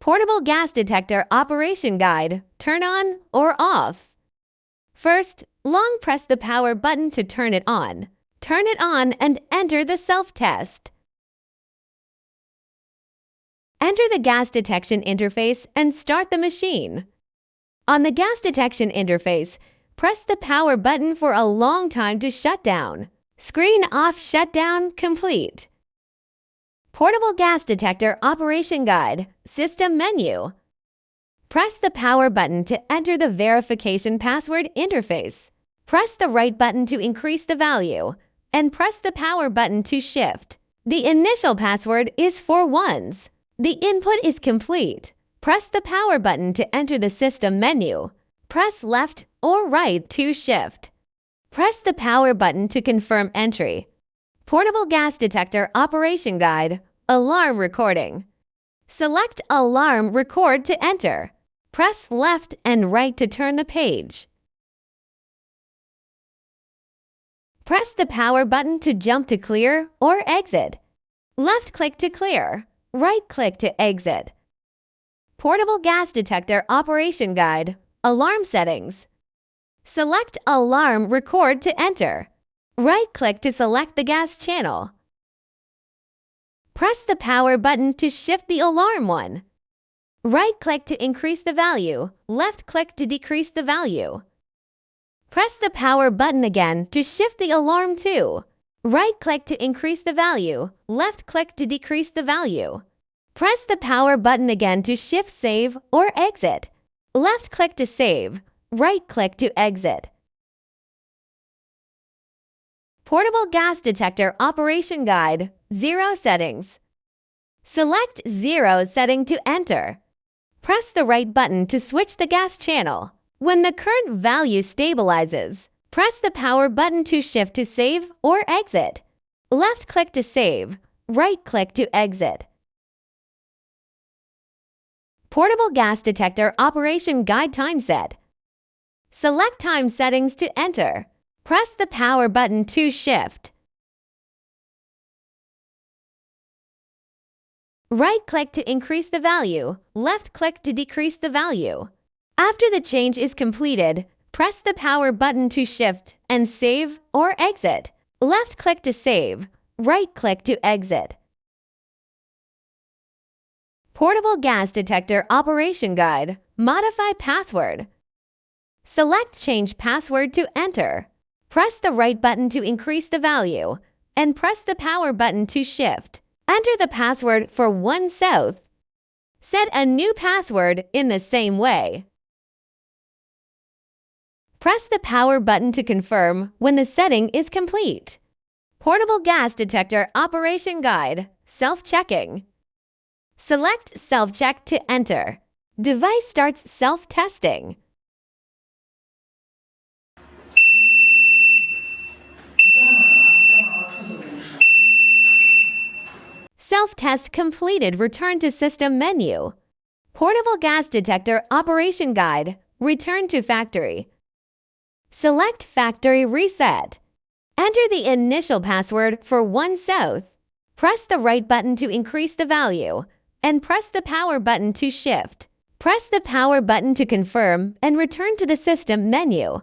Portable gas detector operation guide. Turn on or off. First, long press the power button to turn it on. Turn it on and enter the self-test. Enter the gas detection interface and start the machine. On the gas detection interface, press the power button for a long time to shut down. Screen off shutdown complete. Portable gas detector operation guide. System menu. Press the power button to enter the verification password interface. Press the right button to increase the value, and press the power button to shift. The initial password is 4 ones. The input is complete. Press the power button to enter the system menu. Press left or right to shift. Press the power button to confirm entry. Portable gas detector operation guide. Alarm recording. Select Alarm Record to enter. Press left and right to turn the page. Press the power button to jump to clear or exit. Left-click to clear. Right-click to exit. Portable gas detector operation guide. Alarm settings. Select Alarm Record to enter. Right-click to select the gas channel. Press the power button to shift the alarm one. Right-click to increase the value. Left-click to decrease the value. Press the power button again to shift the alarm 2. Right-click to increase the value. Left-click to decrease the value. Press the power button again to shift save or exit. Left-click to save. Right-click to exit. Portable gas detector operation guide. 0 settings. Select 0 setting to enter. Press the right button to switch the gas channel. When the current value stabilizes, press the power button to shift to save or exit. Left-click to save. Right-click to exit. Portable gas detector operation guide time set. Select time settings to enter. Press the power button to shift. Right-click to increase the value. Left-click to decrease the value. After the change is completed, press the power button to shift and save or exit. Left-click to save. Right-click to exit. Portable gas detector operation guide. Modify password. Select Change password to enter. Press the right button to increase the value, and press the power button to shift. Enter the password for 1 South. Set a new password in the same way. Press the power button to confirm when the setting is complete. Portable gas detector operation guide. Self-checking. Select Self-check to enter. Device starts self-testing. Self-test completed. Return to system menu. Portable gas detector operation guide. Return to factory. Select factory reset. Enter the initial password for 1 South. Press the right button to increase the value, and press the power button to shift. Press the power button to confirm and return to the system menu.